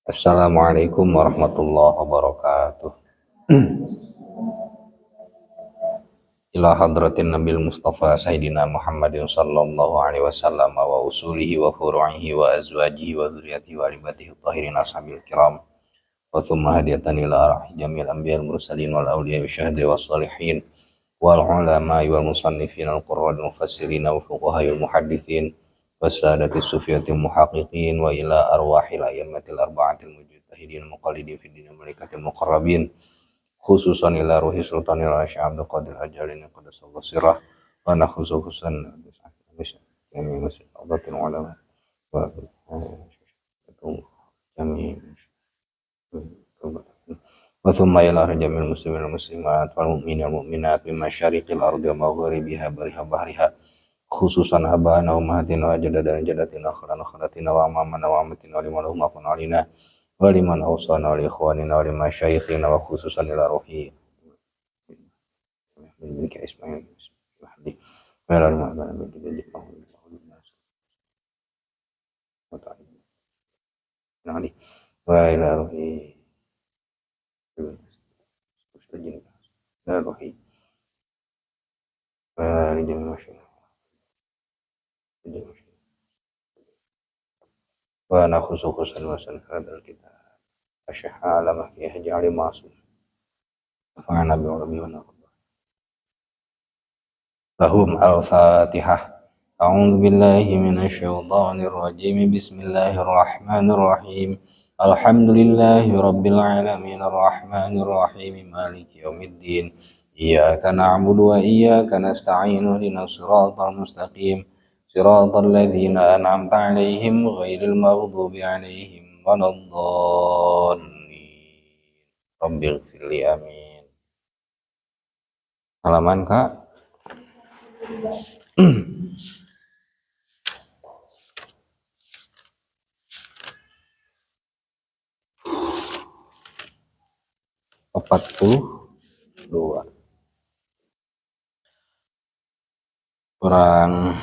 Assalamualaikum warahmatullahi wabarakatuh. Ila hadratin Nabil Mustafa Sayyidina Muhammadin sallallahu alaihi wasallam wa usulihi wa furu'ihi wa azwajihi wa dzurriyyatihi wa alibatihi tahirin ashabil kiram wa thumma hadiyatan ila arhi jamil anbiya'il mursalin wal awliya wa syuhada was salihin wal ulama wal musannifin al qur'an wal mufassirin wal fuqaha wal muhaddithin was sadati sufiyatil muhaqqiqin wa ila arwahil ayyamatil arba'atil mujtahidin muqallidin fid din malaikatil muqarrabin khususan ila ruhi sultanil Syekh Abdul Qadir Ajalin qaddasallahu sirrah wa nakhususan kami masjid Abdul ulama wa kami wa thumma ila jamil muslimin wal muslimat wal mu'minin wal mu'minat min masyariqil ardi wa maghribiha bariha bahriha khususan abana wa ummahatina wa jadadan jadatina akhiratina wa amamana wa amatina wa liman hum afan alina wa liman awsana wa li ikhwanina wa li masyayikhina wa khususan ila ruhi min Ismail Mahdi wa ila al-ma'bana min jadid wa ila ruhi ila ruhi wa ila jami'i wa nakhusu khususan wa sanfadal kitab asyahala mahkiyah ja'ali ma'asum fa'ana bi'urabi wa naqba lahum al-fatihah a'udhu billahi minasyaitanir rajim bismillahirrahmanirrahim alhamdulillahi rabbil alamin arrahmanir rahim maliki yaumiddin iyyaka na'budu wa iyyaka nasta'in ihdinas siratal mustaqim siratal ladzina an'amta 'alaihim ghairil maghdubi 'alaihim waladdallin rabbighfirli amin. Halaman Kak 42 kurang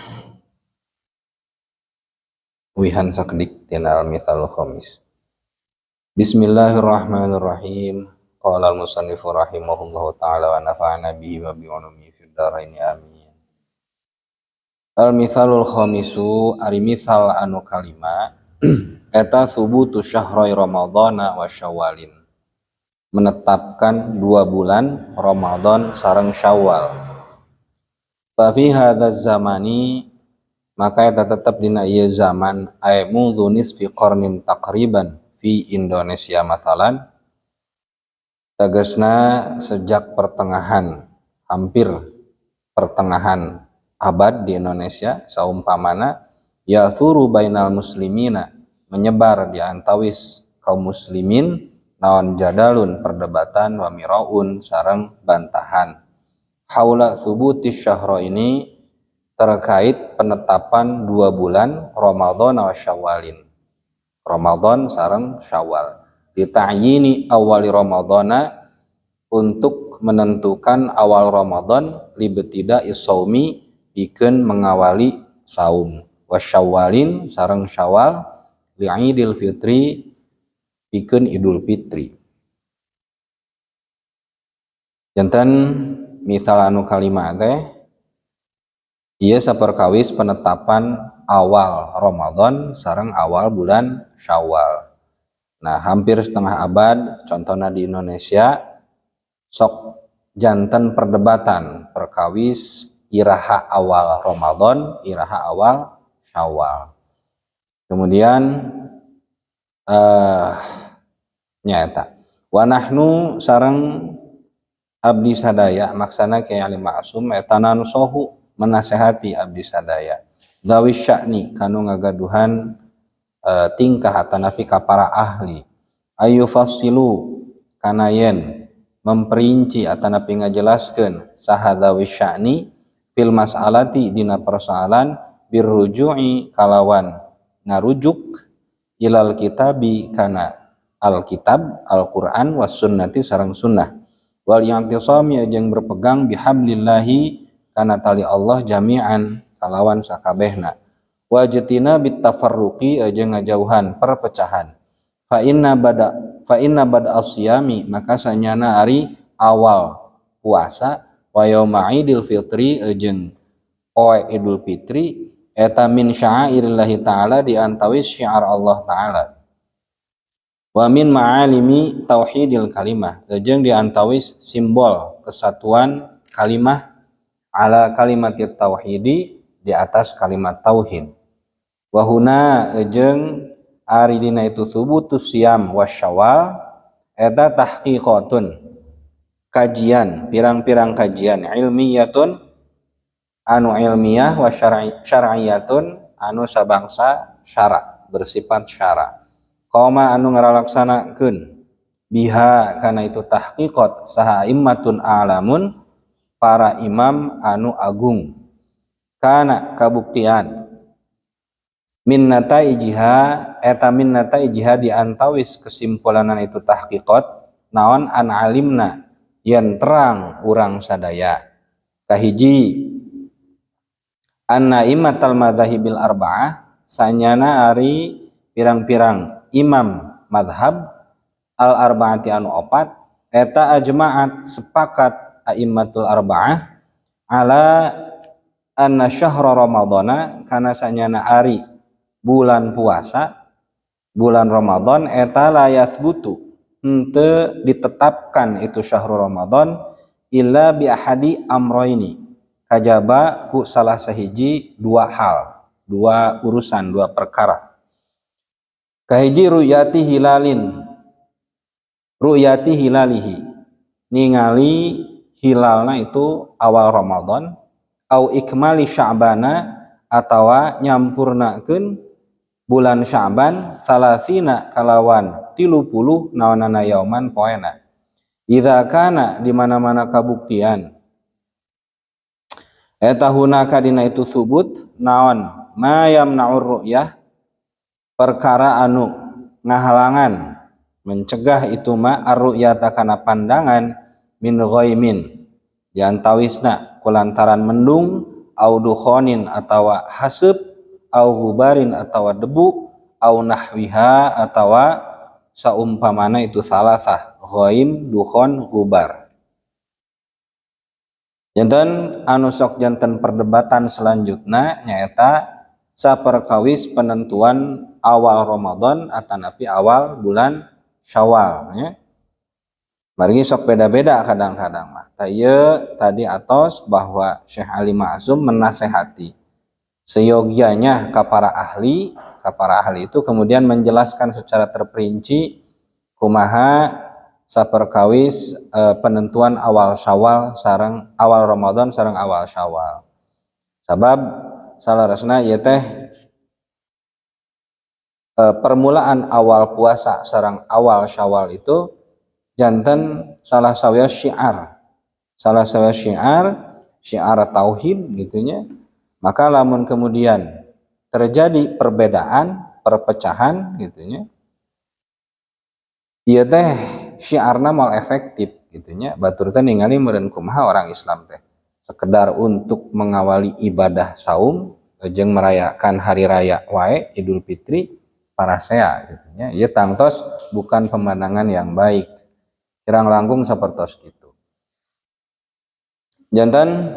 wihan sakedik tina al-mithalul khamis. Bismillahirrahmanirrahim. Qala al-musannifu rahimahullahu ta'ala wa nafa'ana bihi wa bi'ulumihi fid dharain amin. Al-mithalul khamisu ari mithal anu kalima eta thubutu syahrai ramadhana wa syawalin, menetapkan 2 bulan Ramadan sareng Syawal. Fa fi hadzal zamani maka eta tetep dina ieu zaman ay mudhu nisfi qarnin taqriban fi Indonesia masalan tegasna sejak hampir pertengahan abad di Indonesia saumpamana yathuru bainal muslimina menyebar di antawis kaum muslimin naon jadalun perdebatan wa miraun sareng bantahan haula thubutis syahra ini terkait penetapan 2 bulan Ramadan wa Syawalin, Ramadan sareng Syawal, dita'yini awali Ramadana untuk menentukan awal Ramadan libetida isaumi pikeun mengawali saum, wa Syawalin sareng Syawal li'idil fitri pikeun Idul Fitri. Janten misal anu kalima teh ieu saperkawis penetapan awal Ramadan sareng awal bulan Syawal. Nah, hampir setengah abad contohna di Indonesia sok janten perdebatan perkawis iraha awal Ramadan, iraha awal Syawal. Kemudian nyata wa nahnu sareng abdi sadaya maksana Kyai Ali Ma'sum eta nanusohu menasehati abdi sadaya zawi sya'ni kanu ngagaduhan tingkah atanapi ka para ahli ayu fasilu kana yen memperinci atanapi ngajelaskeun saha zawi sya'ni fil mas'alati dina persoalan birruju'i kalawan ngarujuk ilal kitabi kana alkitab Al-Qur'an was sunnati sareng sunnah wal yantisami jeung berpegang bihablillahi kana tali Allah jami'an kalawan sakabehna wajtina bitafarruqi jeung ngajauhan perpecahan fa inna bada asyami maka sanyana ari awal puasa wa yauma idul fitri jeung poe idul fitri eta min sya'airillahi ta'ala diantawis syiar Allah ta'ala wa min ma'alimi tauhidil kalimah jeung diantawis simbol kesatuan kalimah ala kalimatit tauhidi di atas kalimat tauhid wa huna jeung ari dina itu thubutus siam wasyawal eta tahqiqatun kajian pirang-pirang kajian ilmiyatun anu ilmiah wa syar'iyatun anu sabangsa syara bersifat syara qoma anu ngaralaksanakeun biha kana itu tahqiqat saha immatun alamun para imam anu agung kana kabuktian min nataijiha eta min nataijiha diantawis kesimpulanan itu tahqiqat naon an alimna yen terang urang sadaya kahiji anna imatal madzahibil arba'ah sanyana ari pirang-pirang imam madhab al arba'ati anu opat eta ajma'at sepakat aimmatul arba'ah ala anna syahra ramadhana kana sanyana ari bulan puasa bulan Ramadan eta la yathbutu henteu ditetapkan itu syahrul Ramadan illa bi ahadi amroini kajaba ku salah sahiji dua hal dua urusan dua perkara kahiji ru'yati hilalihi ningali hilalna itu awal Ramadan au ikmali sya'bana atawa nyampurnakeun bulan Sya'ban salasina kalawan 30 naonana yauman poena idza kana di mana-mana kabuktian eta hunaka dina itu subut naon ma yamna'ur ru'yah perkara anu ngahalangan mencegah itu ma ar-ru'yata kana pandangan min ghaimin diantawisna kulantaran mendung au dukhonin atawa haseup au gubarin atawa debu au nahwiha atawa saumpamana itu salasah ghaim dukhon gubar janten anu sok janten perdebatan selanjutnya nyaeta saperkawis penentuan awal Ramadan atanapi awal bulan Syawal nya margi sok beda-beda kadang-kadang mah tadi atos bahwa Syekh Ali Ma'sum menasehati seyogianya para ahli itu kemudian menjelaskan secara terperinci kumaha saperkawis penentuan awal Syawal sareng awal Ramadan sareng awal Syawal sabab salarasna ieu teh permulaan awal puasa sareng awal Syawal itu janten salah sawia syiar tauhid gitunya maka lamun kemudian terjadi perbedaan perpecahan gitunya ieu teh syiarna moal efektif gitunya batur teh ningali meureun kumaha orang Islam teh sekedar untuk mengawali ibadah saum jeung merayakan hari raya wae Idul Fitri parasea gitunya ieu tangtos bukan pemandangan yang baik kirang langkung sapertos kitu janten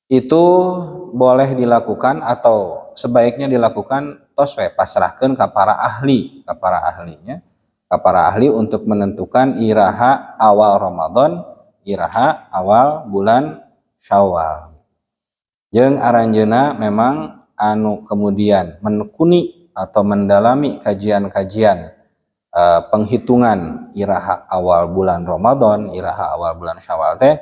itu boleh dilakukan atau sebaiknya dilakukan tos we pasrahkeun ka para ahli untuk menentukan iraha awal Ramadan iraha awal bulan Syawal jeung aranjeuna memang anu kemudian menekuni atau mendalami kajian-kajian penghitungan iraha awal bulan Ramadan iraha awal bulan Syawal teh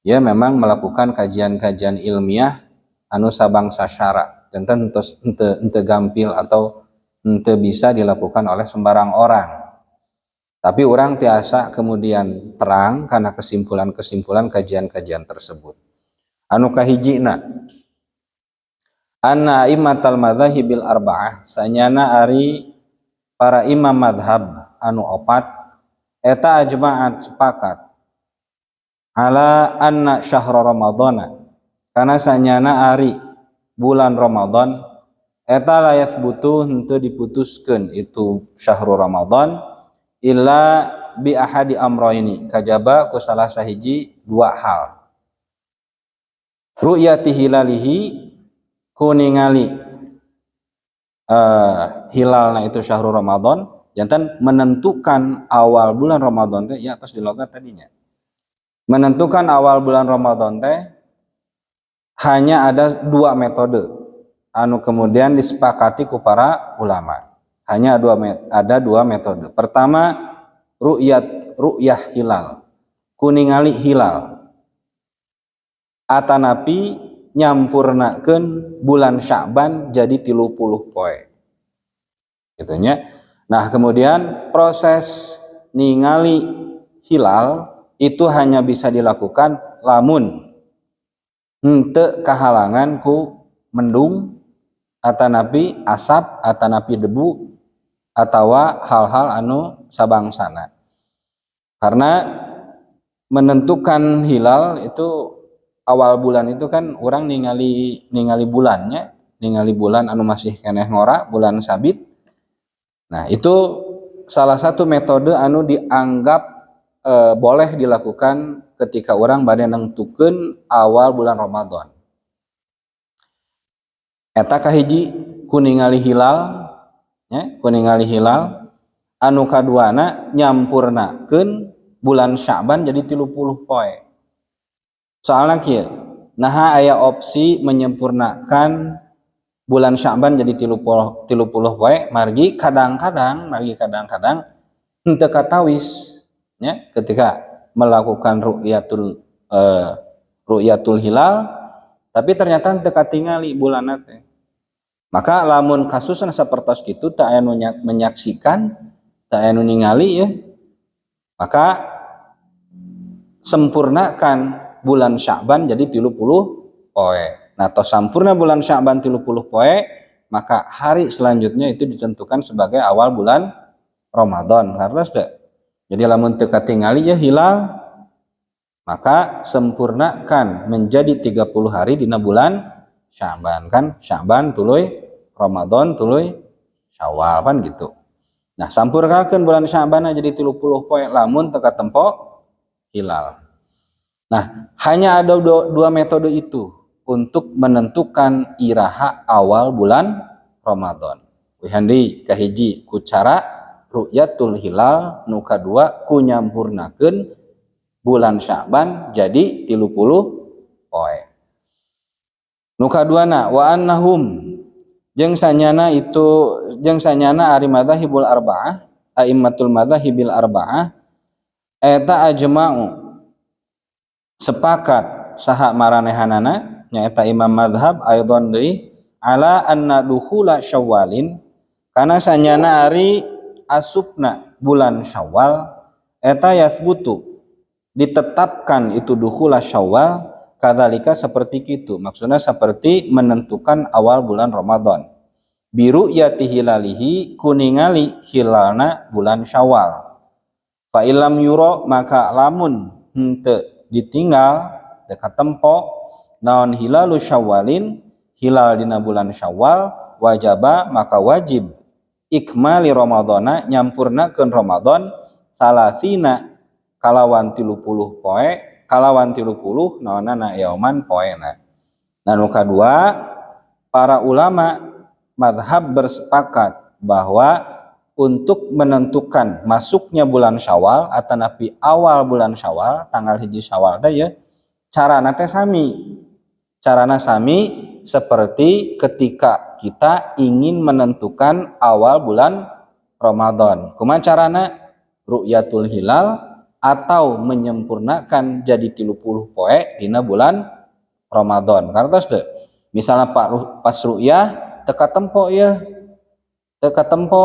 ya memang melakukan kajian-kajian ilmiah anu sabangsa syara janten henteu gampil atau henteu bisa dilakukan oleh sembarang orang tapi orang tiasa kemudian terang karena kesimpulan-kesimpulan kajian-kajian tersebut anu kahijina anna immatal madzahibil arba'ah sanyana ari para imam madhab anu opat eta ajma'at sepakat ala anna syahra ramadhana kana sanyana ari bulan Ramadan eta la yathbutu henteu diputuskeun itu syahrul Ramadan illa bi ahadi amroini kajaba ku salah sahiji dua hal. Ru'yati hilalihi ku ningali hilalna itu syahrul Ramadan jantan menentukan awal bulan Ramadan teh ya atas di logat tadinya. Menentukan awal bulan Ramadan teh hanya ada dua metode anu kemudian disepakati ku para ulama. Hanya ada dua metode. Pertama, ru'yah hilal. Kuningali hilal. Atanapi nyampurnakeun bulan Sya'ban jadi 30 poe. Gitu nya. Nah, kemudian proses ningali hilal itu hanya bisa dilakukan lamun henteu kahalangan ku mendung atanapi asap atanapi debu atawa hal-hal anu sabangsana. Karena menentukan hilal itu awal bulan itu kan orang ningali bulannya, ningali bulan anu masih keneh ngora, bulan sabit. Nah, itu salah satu metode anu dianggap boleh dilakukan ketika orang bade nentukeun awal bulan Ramadan. Eta kahiji kuningali hilal ya, kuningali hilal anu kaduana nyampurnakeun bulan Sya'ban jadi 30 poe. Soalna kieu, naha aya opsi menyempurnakan bulan Sya'ban jadi 30 poe margi kadang-kadang henteu katawis ya ketika melakukan ru'yatul hilal tapi ternyata henteu katingali bulanna teh. Maka lamun kasusna sapertos kitu teu aya nu menyaksikan, teu aya nu ningali ya. Maka sempurnakan bulan Sya'ban jadi 30 poe. Nah, tos sampurna bulan Sya'ban 30 poe, maka hari selanjutnya itu ditentukan sebagai awal bulan Ramadan. Hartos teu? Jadi lamun teu katingali ya hilal, maka sempurnakan menjadi 30 hari dina bulan Sya'ban kan. Sya'ban tuluy Ramadan tuluy Syawal kan gitu. Nah, sampurnakeun bulan Sya'ban jadi 30 poe lamun teu katempo hilal. Nah, hanya ada dua metode itu untuk menentukan iraha awal bulan Ramadan. Wihandi kahiji ku cara ru'yatul hilal, nu kadua ku nyampurnakeun bulan Sya'ban jadi 30 poe. Nu kaduana wa annahum jeung sanyana ari madzhabul arba'ah, a'immatul madzahibil arba'ah eta ajma'u sepakat saha maranehanana nyaeta imam madzhab aidon deui ala anna dukhula syawalin kana sanyana ari asupna bulan Syawal eta yathbutu ditetapkan itu dukhula Syawal kadzalika seperti kitu, maksudnya seperti menentukan awal bulan Ramadan. Biru yati hilalihi kuningali hilalna bulan Syawal. Fa ilam yuro maka lamun henteu ditinggal dekat tempo naon hilalu Syawalin hilal dina bulan Syawal wajaba maka wajib ikmali Ramadana nyampurnakeun Ramadan salasina kalawan 30 poe kalawan 30 naonana yauman poena. Nah, nu kadua para ulama madhab bersepakat bahwa untuk menentukan masuknya bulan Syawal atanapi awal bulan Syawal tanggal hiji Syawal teh ya carana teh sami. Carana sami seperti ketika kita ingin menentukan awal bulan Ramadan. Kumaha carana? Ru'yatul hilal atau menyempurnakan jadi 30 poe dina bulan Ramadan. Kartos teu? Misalnya pas ru'yah teka tempo ya. Teka tempo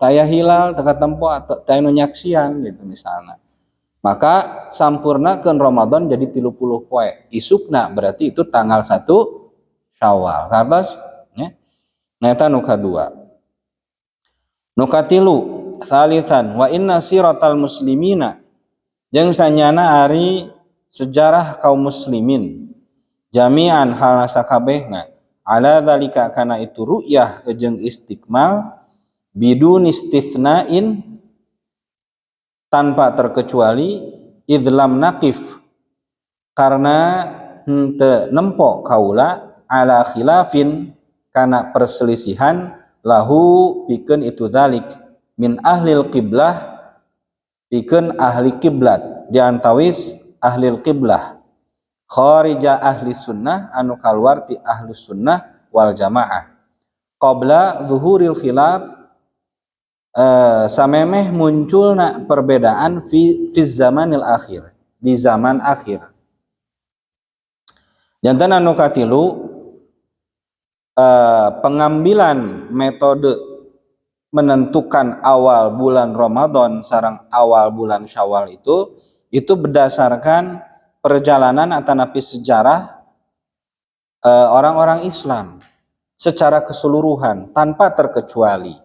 taya hilal teka tempo atau taya nu nyaksian gitu misalnya. Maka sampurnakeun Ramadan jadi 30 poe. Isukna berarti itu tanggal 1 Syawal. Kartos nya. Nah eta nu kadua. Nu katilu salisan wa inna siratal muslimina jeung sanyana ari sejarah kaum muslimin jami'an hal sakabehna ala dzalika kana itu ru'yah jeung istiqmal bidun istitsnain tanpa terkecuali idlam naqif karena henteu nempo kaula ala khilafin kana perselisihan lahu pikeun itu dzalik min ahlil qiblah pikeun ahli kiblat diantawis ahlil qiblah kharija ahli sunnah anu kaluar ti ahlus sunnah wal jamaah qabla zuhuril khilaf samemeh munculna perbedaan fi zamanil akhir di zaman akhir. Jantan anu katilu pengambilan metode menentukan awal bulan Ramadan sareng awal bulan Syawal itu berdasarkan perjalanan atanapi sejarah orang-orang Islam secara keseluruhan tanpa terkecuali.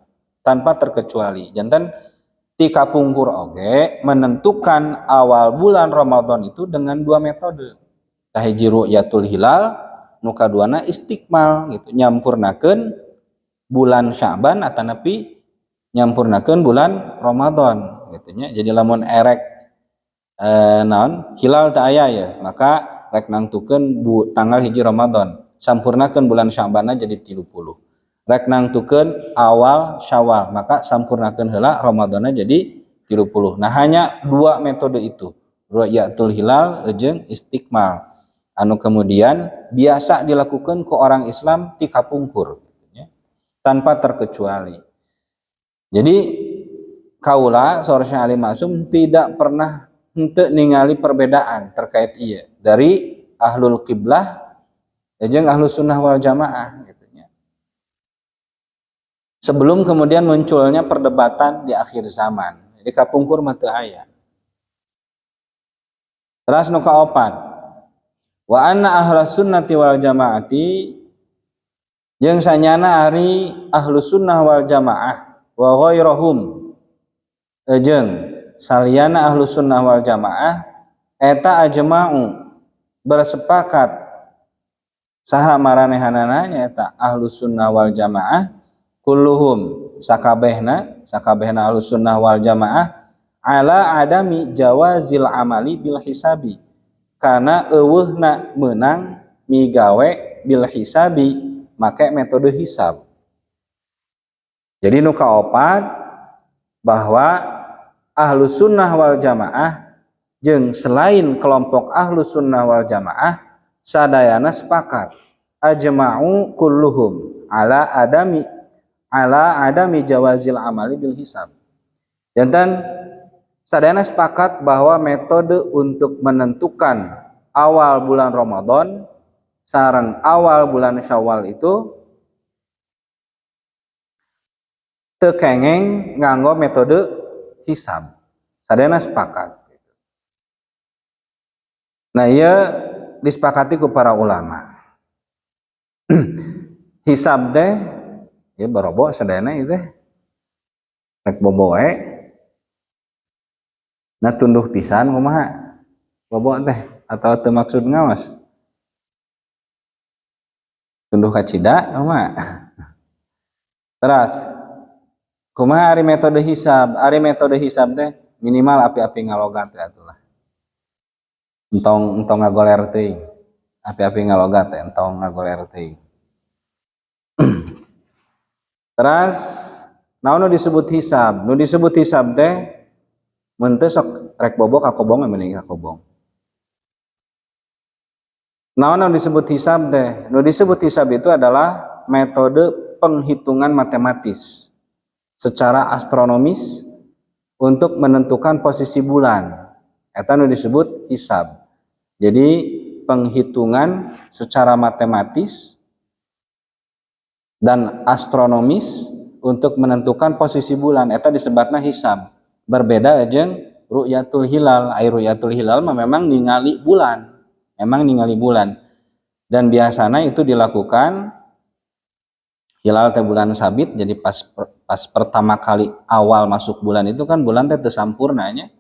Jantan ti kapungkur oge menentukan awal bulan Ramadan itu dengan dua metode. Kahiji ru'yatul hilal, nu kaduana istiqmal gitu, nyampurnakeun bulan Sya'ban atanapi nyampurnakeun bulan Ramadan gitu nya. Jadi lamun erek naon hilal teu aya ya, maka rek nangtukeun tanggal hiji Ramadan, sampurnakeun bulan Sya'banna jadi 30. Rek nangtukeun awal Syawal, maka sampurnakeun heula Ramadanna jadi 30. Nah, hanya dua metode itu, ru'yatul hilal jeung istiqmal. Anu kemudian biasa dilakukan ke orang Islam ti kapungkur gitu, tanpa terkecuali. Jadi kaula saurasna Ali Maksum tidak pernah henteu ningali perbedaan terkait ieu dari ahlul qiblah jeung ahlus sunnah wal jamaah gitu nya. Sebelum kemudian munculnya perdebatan di akhir zaman. Jadi kapungkur mah teu aya. Terus nu kaopat wa anna ahlus sunnati wal jamaati jeung sanyana ari ahlus sunnah wal jamaah wa ghairahum jeung saliyana ahlus sunnah wal jamaah eta ajma'u bersepakat saha maranehanana nyaeta ahlus sunnah wal jamaah kulluhum sakabehna ahlus sunnah wal jamaah ala adami jawazil amali bil hisabi karena eueuhna meunang migawe bil hisabi make metode hisab. Jadi nu kaopat bahwa ahlus sunnah wal jamaah jeung selain kelompok ahlus sunnah wal jamaah sadayana sepakat ajma'u kulluhum ala adami jawazil amali bil hisab. Jantan sadayana sepakat bahwa metode untuk menentukan awal bulan Ramadan sareng awal bulan Syawal itu teu kengeng nganggo metode hisab. Sadayana sepakat. Nah, ieu disepakati ku para ulama. Hisab teh ya barobo sadayana ieu teh rek bobo wae. Nah tunduh pisan kumaha bobo teh atau teu maksud ngawas tunduh kacida kumaha. Terus kumaha ari metode hisab teh minimal api-api ngalogat teh atulah entong ngagoler teuing api-api ngalogat teh entong ngagoler teuing. Terus naon nu disebut hisab teh mun teu sok rek bobo kakobong mending kakobong. Naon nu disebut hisab teh? Nu disebut hisab itu adalah metode penghitungan matematis secara astronomis untuk menentukan posisi bulan. Eta nu disebut hisab. Jadi penghitungan secara matematis dan astronomis untuk menentukan posisi bulan. Eta disebutna hisab. Berbeda jeung ru'yatul hilal. Ru'yatul hilal memang ningali bulan. Dan biasanya itu dilakukan hilal teh bulan sabit. Jadi pas pertama kali awal masuk bulan itu kan bulan teh teu sampurnanya.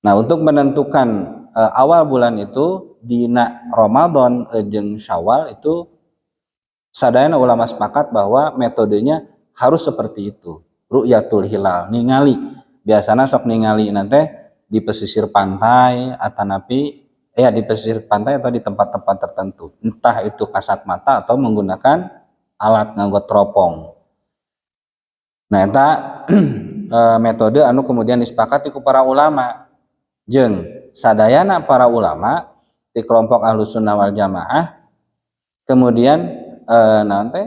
Nah, untuk menentukan awal bulan itu dina Ramadan jeung Syawal itu sadayana ulama sepakat bahwa metodenya harus seperti itu. Ru'yatul hilal, ningali. Biasanya sok ningali nanti di pesisir pantai di pesisir pantai atau di tempat-tempat tertentu. Entah itu kasat mata atau menggunakan alat nganggo teropong. Nah, eta metode anu kemudian disepakati ku para ulama. Jeung sadayana para ulama di kelompok Ahlus Sunnah wal Jamaah kemudian nanti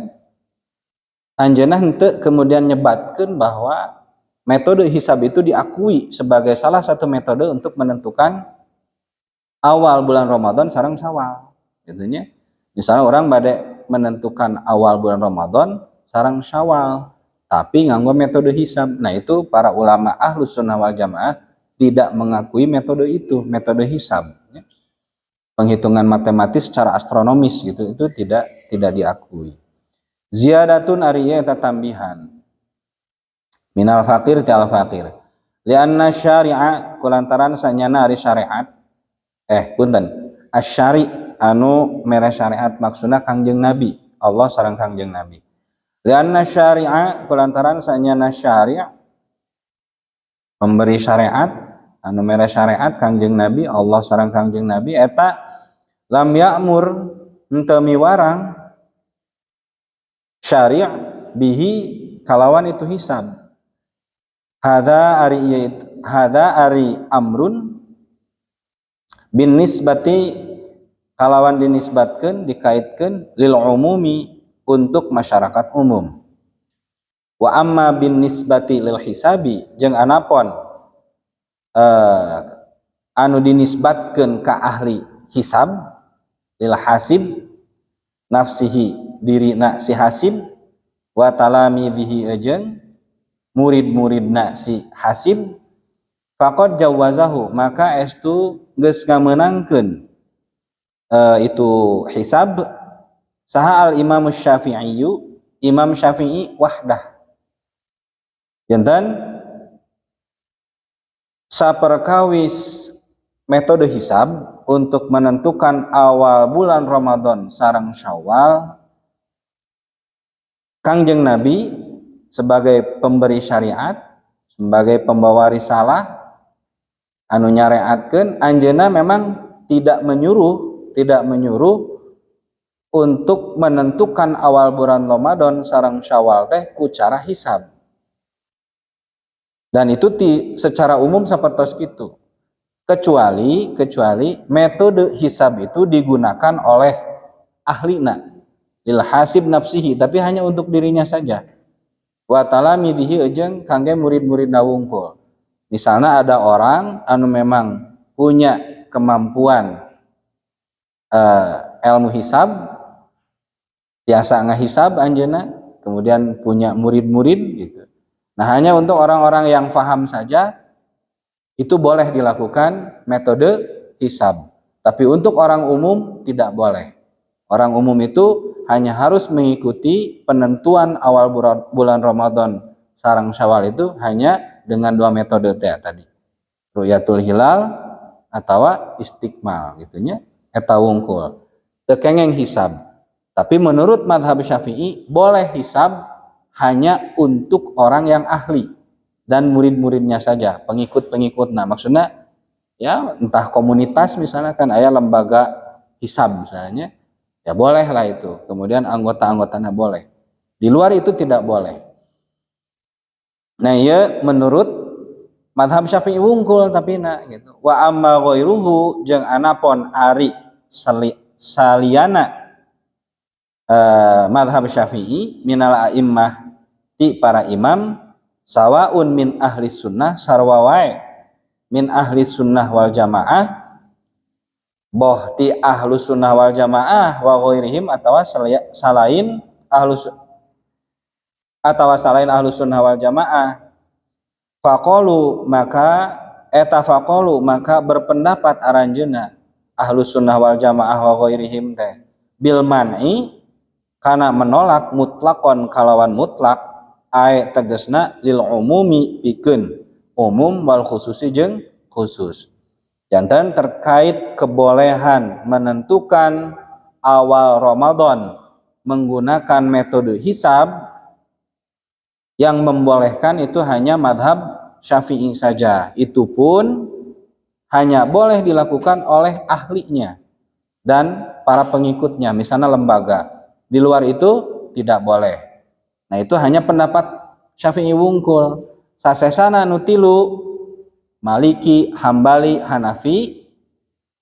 anjeunna henteu kemudian nyebatkeun bahwa metode hisab itu diakui sebagai salah satu metode untuk menentukan awal bulan Ramadan sareng Syawal. Gitu nya. Misalnya orang bade menentukan awal bulan Ramadan sareng Syawal, tapi nganggo metode hisab. Nah, itu para ulama Ahlus Sunnah wal Jamaah tidak mengakui metode itu, metode hisab. Penghitungan matematis secara astronomis gitu, itu tidak diakui. Ziyadatun ariya tatambihan minal fakir ta'al fakir lianna syari'a kulantaran sanyana ari syariat punten asyari anu mere syariat maksudna Kangjeng Nabi Allah sareng Kangjeng Nabi lianna syari'a kulantaran sanyana syariat pemberi syariat anu mere syariat Kangjeng Nabi Allah sareng Kangjeng Nabi eta lam ya'mur henteu miwarang syari' bihi kalawan itu hisab. Hada ari amrun bin nisbati kalawan dinisbatkeun dikaitkeun lil umumi untuk masyarakat umum. Wa amma bin nisbati lil hisabi jeung anapun anu dinisbatkeun ka ahli hisab lil hasib nafsihi dirina si hasib wa talamidhihi jeung murid-muridna si hasib faqad jawazahu maka estu geus ngamenangkeun itu hisab saha al Imam Syafi'i Imam Syafi'i wahdah janten saperkawis metode hisab untuk menentukan awal bulan Ramadan sareng Syawal Kangjeng Nabi sebagai pemberi syariat, sebagai pembawa risalah anu nyareatkeun anjeunna memang tidak menyuruh untuk menentukan awal bulan Ramadan sareng Syawal teh ku cara hisab. Dan itu secara umum sapertos kitu. Kecuali metode hisab itu digunakan oleh ahlina lil hasib nafsihi, tapi hanya untuk dirinya saja. Wa talamidhihi jeung kangge murid-muridna wungkul. Misalnya ada orang anu memang punya kemampuan ilmu hisab, biasa ngahisab anjeunna, kemudian punya murid-murid gitu. Nah, hanya untuk orang-orang yang paham saja itu boleh dilakukan metode hisab. Tapi untuk orang umum tidak boleh. Orang umum itu hanya harus mengikuti penentuan awal bulan Ramadan sareng Syawal itu hanya dengan dua metode tadi. Ru'yatul hilal atau istiqmal gitunya eta wungkul. Teu kengeng hisab. Tapi menurut mazhab Syafi'i boleh hisab hanya untuk orang yang ahli dan murid-muridnya saja, pengikut-pengikutnya. Maksudnya ya entah komunitas misalnya kan aya lembaga hisab misalnya. Ya bolehlah itu. Kemudian anggota-anggotanya boleh. Di luar itu tidak boleh. Nah, ya menurut mazhab Syafi'i wungkul tapi gitu. Wa amma ghairuhu jeung anapun ari saliyana mazhab Syafi'i minal a'immah ti para imam sawaun min ahli sunnah sarwa wae min ahli sunnah wal jamaah boh ti ahlus sunnah wal jamaah wa ghairihim atawa salain ahlus sunnah wal jamaah faqalu maka berpendapat aranjeuna ahlus sunnah wal jamaah wa ghairihim teh bil man'i kana menolak mutlakon kalawan mutlak ai tegasna lil umumi pikeun umum wal khususi jeung khusus. Jantan terkait kebolehan menentukan awal Ramadan menggunakan metode hisab, yang membolehkan itu hanya madhab Syafi'i saja. Itu pun hanya boleh dilakukan oleh ahlinya dan para pengikutnya, misalnya lembaga. Di luar itu tidak boleh. Nah, itu hanya pendapat Syafi'i wungkul. Sasesana nutilu Maliki, Hambali, Hanafi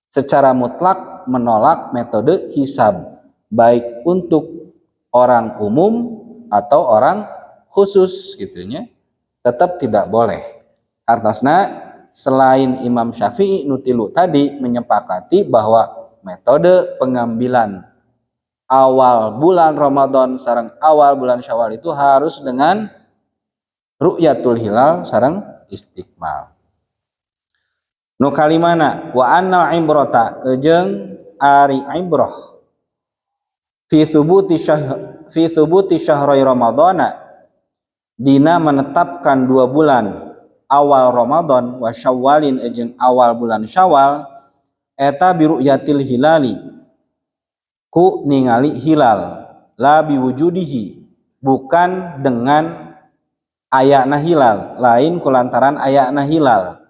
secara mutlak menolak metode hisab, baik untuk orang umum atau orang khusus gitunya, tetap tidak boleh. Artosna selain Imam Syafi'i nutilu tadi menyepakati bahwa metode pengambilan awal bulan Ramadan sareng awal bulan Syawal itu harus dengan ru'yatul hilal sareng istiqmal. Nu kalimana wa anna ibrata jeung ari ibrah fi thubuti syahri ramadana dina menetapkan 2 bulan awal Ramadan wa syawalin jeung awal bulan Syawal eta bi ru'yatil hilali ku ningali hilal la biwujudihi bukan dengan ayana hilal, lain kulantaran ayana hilal,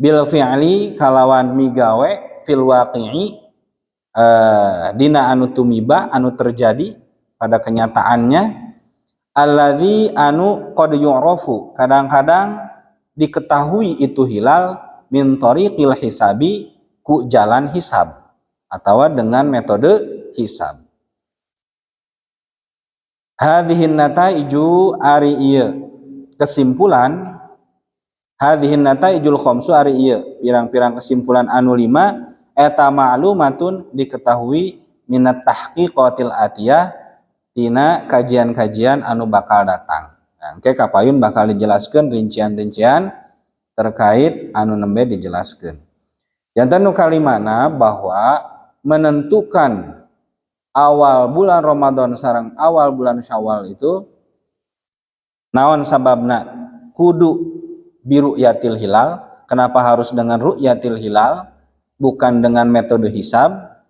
bil fi'li kalawan migawe fil waqi'i dina anu tumiba anu terjadi pada kenyataannya, alladzi anu qad yu'rafu kadang-kadang diketahui itu hilal min tariqil hisabi ku jalan hisab atau dengan metode hisab. Hadhihin nataiju ari ieu kesimpulan, hadhihin nataijul khamsu ari ieu pirang-pirang kesimpulan anu 5 eta ma'lumatun diketahui minat tahqiqatil atiyah tina kajian-kajian anu bakal datang. Nah, engke kapayun bakal dijelaskeun rincian-rincian terkait anu nembe dijelaskeun. Janten nu kalimana bahwa menentukan awal bulan Ramadan sareng awal bulan Syawal itu naon sababna kudu biru'yatil hilal. Kenapa harus dengan ru'yatil hilal bukan dengan metode hisab?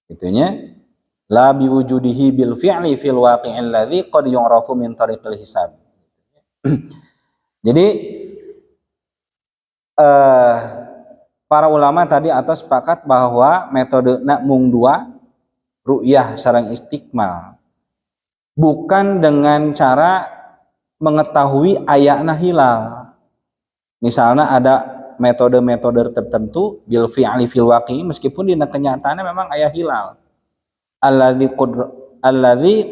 Itunya la biwujudihi bil fi'li fil waqi'il ladzi qad yu'rafu min tariqil hisab. Jadi para ulama tadi atas sepakat bahwa metode mung 2 ru'yah sareng istiqmal, bukan dengan cara mengetahui ayana hilal. Misalnya ada metode-metode tertentu bil fi'li fil waqi, meskipun di kenyataannya memang aya hilal. Alladzi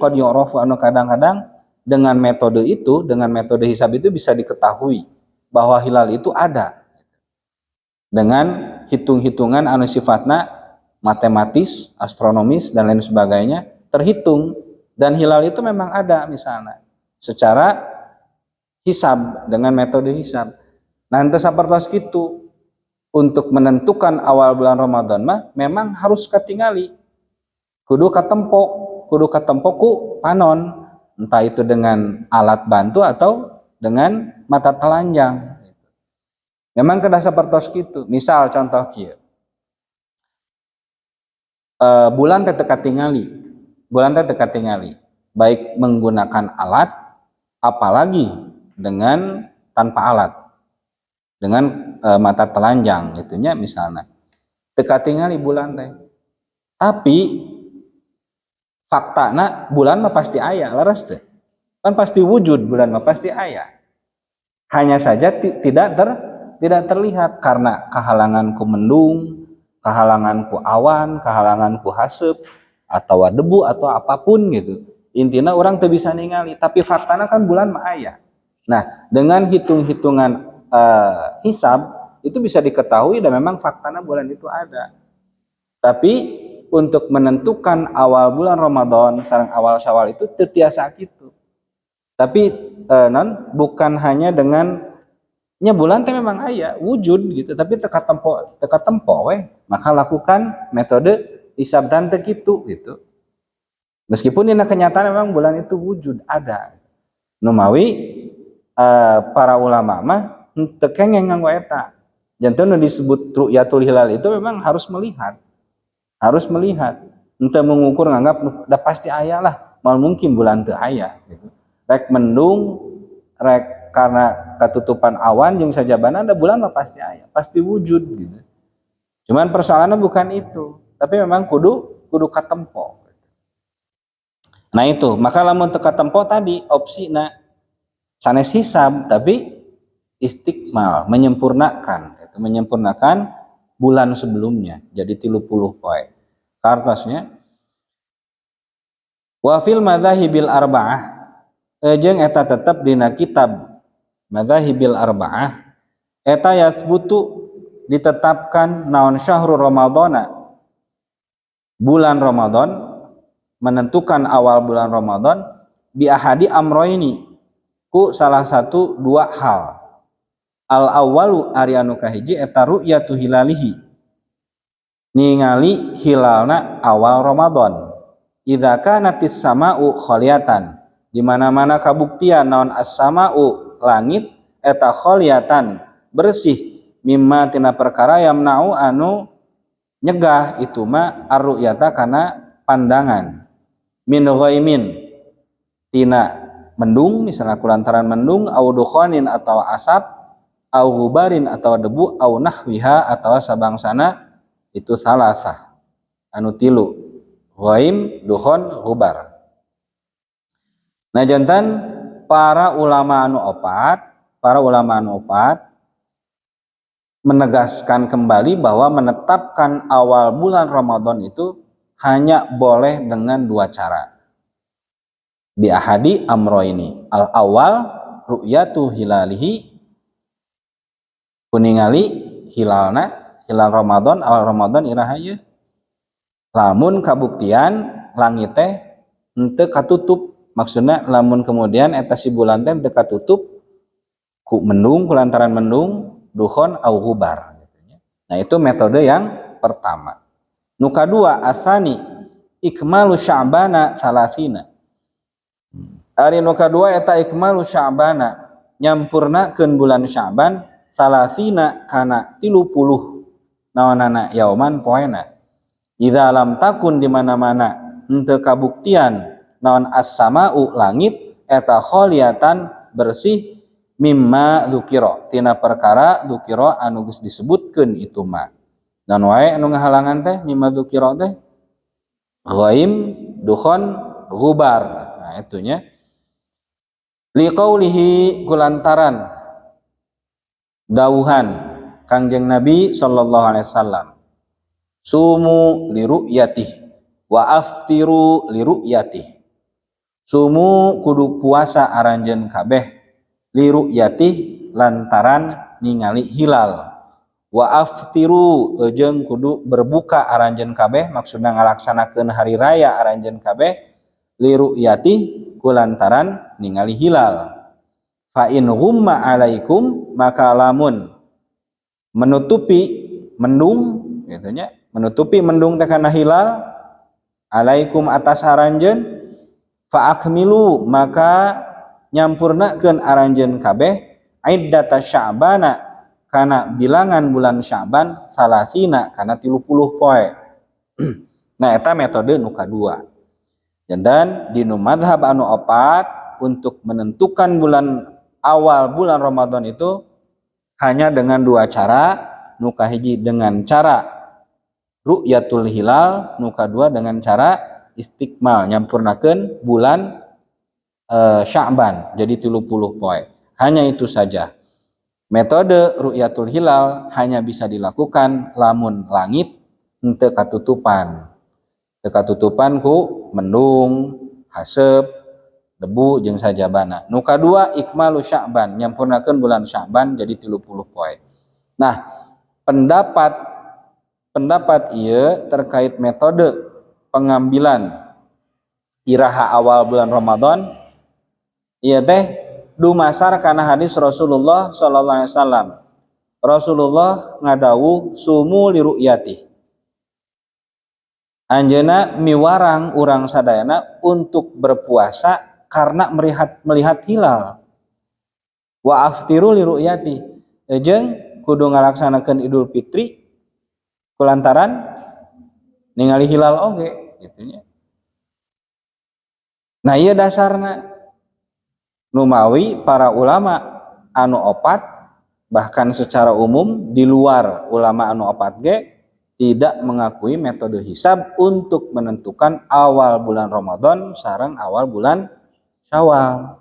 qad yu'rafu anu kadang-kadang dengan metode itu, dengan metode hisab itu bisa diketahui bahwa hilal itu ada. Dengan hitung-hitungan anu sifatna matematis, astronomis dan lain sebagainya terhitung, dan hilal itu memang ada misalnya secara hisab dengan metode hisab. Nah, ente sapertos kitu untuk menentukan awal bulan Ramadan mah memang harus katingali, kudu katempo ku panon, entah itu dengan alat bantu atau dengan mata telanjang. Memang kedah sapertos kitu. Misal contoh kieu, bulan teh teu katingali, baik menggunakan alat apalagi dengan tanpa alat, dengan mata telanjang gitunya misalnya teu katingali bulan teh. Tapi faktana bulan mah pasti aya, laras teh kan pasti wujud, bulan mah pasti aya, hanya saja tidak terlihat karena kehalangan ku mendung, kehalangan ku awan, kehalangan ku haseup atau debu atau apapun gitu. Intinya orang teu bisa ningali, tapi faktana kan bulan mah aya. Nah, dengan hitung-hitungan hisab itu bisa diketahui dan memang faktana bulan itu ada. Tapi untuk menentukan awal bulan Ramadan sareng awal Syawal itu teu tiasa kitu. Tapi bukan hanya dengan nya bulan teh memang aya wujud gitu, tapi teka tempo weh, maka lakukan metode hisab dan teu kitu gitu. Meskipun dina kenyataan memang bulan itu wujud ada. Nu mawi para ulama mah teu kengeng nganggo eta. Janten nu disebut ru'yatul hilal itu memang harus melihat. Henteu mengukur nganggap da pasti aya lah, mal mungkin bulan teu aya gitu. Rek mendung, rek karena katutupan awan jeung sajabana da bulan mah pasti aya, pasti wujud gitu. Cuman persoalannya bukan itu, tapi memang kudu katempo. Nah itu, maka lamun teu katempo tadi opsina sanes hisab tapi istikmal, menyempurnakan, itu menyempurnakan bulan sebelumnya jadi 30 poe. Kartosnya wa fil madzahibil arba'ah jeung eta tetep dina kitab madzahibil arba'ah eta yasbutu ditetapkan naon syahrul ramadhana bulan Ramadan, menentukan awal bulan Ramadan bi ahadi amroini ku salah satu dua hal. Al awwalu ari anu kahiji eta ru'yatu hilalihi, ningali hilalna awal Ramadan. Idza kanatis sama'u khaliyatan, di mana-mana kabuktian naon as-sama'u langit eta khaliyatan bersih mimma tina perkara yamna'u anu nyegah itu mah ar-ru'yata kana pandangan min ghaimin tina mendung, misalnya kulantaran mendung, au dukhanin atau asap, au hubarin atau debu, au nahwiha atau sabangsana itu salasah anu tilu ghaim, dukhon, hubar. Nah jantan para ulama anu opat menegaskan kembali bahwa menetapkan awal bulan Ramadan itu hanya boleh dengan dua cara. Bi ahadi amroini, al awal ru'yatu hilalihi, kuningali hilal Ramadan, awal Ramadan iraha ieu. Lamun kabuktian langit teh henteu katutup, maksudna lamun kemudian eta si bulan teh teu katutup ku mendung, kulantaran mendung, dukhon au hubar. Nah itu metode yang pertama. Nu kadua asani ikmalu sya'bana salasina. Ari nu kadua eta ikmalu sya'bana, nyampurnakeun bulan Sya'ban salasina kana 30 naonana yauman poena. Idza lam takun di mana-mana henteu kabuktian naon as-sama'u langit eta khaliyatan bersih mimma dzukira tina perkara dzukira anu geus disebutkeun itu mah. Dan wae anu ngahalangan teh mimma dzukira teh ghaim, dukhon, ghubar. Nah itunya liqaulihi kulantaran dawuhan Kangjeng Nabi sallallahu alaihi wasallam, sumu liru'yatih wa aftiru liru'yatih. Sumu kudu puasa aranjeun kabeh liru'yatih lantaran ningali hilal, wa aftiru jeung kudu berbuka aranjeun kabeh, maksudna ngalaksanakeun hari raya aranjeun kabeh liru'yatih kulantaran ningali hilal. Fa in ghumma alaikum, maka lamun menutupi mendung gitu nya, menutupi mendung teh kana hilal, alaikum atas aranjeun, fa akmilu maka nyampurnakeun aranjeun kabeh iddata sya'bana kana bilangan bulan Sya'ban salasina kana 30 poe. Nah eta metode nu kadua. Dan di madzhab anu opat untuk menentukan awal bulan Ramadan itu hanya dengan dua cara, nu kahiji dengan cara ru'yatul hilal, nu kadua dengan cara istikmal, nyampurnakeun bulan Sya'ban jadi 30 poe. Hanya itu saja. Metode ru'yatul hilal hanya bisa dilakukan lamun langit henteu katutupan. Teu katutupan ku mendung, haseup, debu jeung sajabana. Nu kadua ikmalu Sya'ban, nyampurnakeun bulan Sya'ban jadi 30 poe. Nah, pendapat ieu terkait metode pengambilan iraha awal bulan Ramadan ieu teh dumasar kana hadis Rasulullah sallallahu alaihi wasallam. Rasulullah ngadawuh sumu li ru'yati. Anjeunna miwarang urang sadayana untuk berpuasa karena melihat hilal. Wa aftiru li ru'yati. Jeung kudu ngalaksanakeun Idul Fitri kulantaran ningali hilal oge. gitunya. Nah ieu dasarna numawi para ulama anu opat bahkan secara umum di luar ulama anu opat ge tidak mengakui metode hisab untuk menentukan awal bulan Ramadan sareng awal bulan Syawal.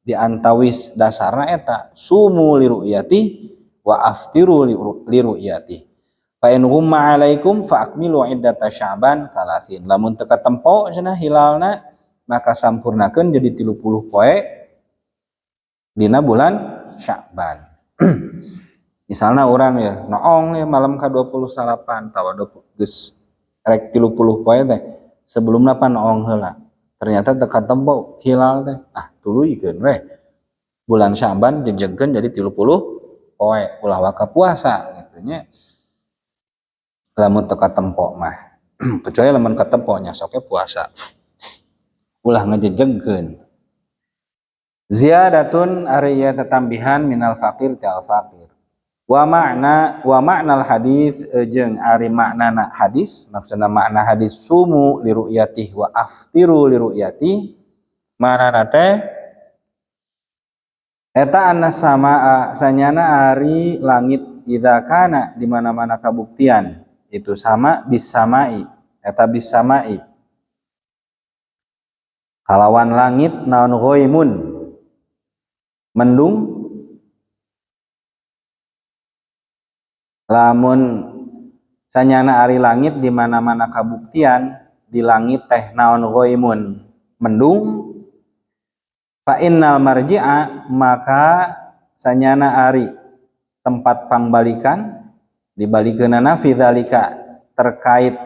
Di antawis dasarna eta sumu liru'yati wa aftiru liru'yati. Fa in humma alaikum fa akmilu iddata Sya'ban 30. Lamun teu katempo cenah hilalna maka sampurnakeun jadi 30 poe dina bulan Sya'ban. Misalna orang ya noong ya malam ka-28 tawa geus rek 30 poe teh sebelumna pan noong heula. Ternyata teu katempo hilal teh. Tuluikeun we. Bulan Sya'ban jejegkeun jadi 30 poe ulah waka puasa gitu nya. Lamun teu katempo mah. Kecuali lamun katempo nya sok puasa. Ulah ngajejegkeun. Ziyadatun ari ieu tatambihan minal faqir ta'al faqir. Wa ma'nal hadis jeung ari maknana hadis maksudna makna hadis sumu liru'yatih wa aftiru liru'yatih manana teh eta anna samaa sanyana ari langit idza kana di mana-mana kabuktian itu sama bis samai eta bis samai kalawan langit naon ghaimun mendung lamun sanyana ari langit di mana-mana kabuktian di langit teh naon ghaimun mendung fa innal marji'a maka sanyana ari tempat pangbalikan dibalikeunana fi dzalika terkait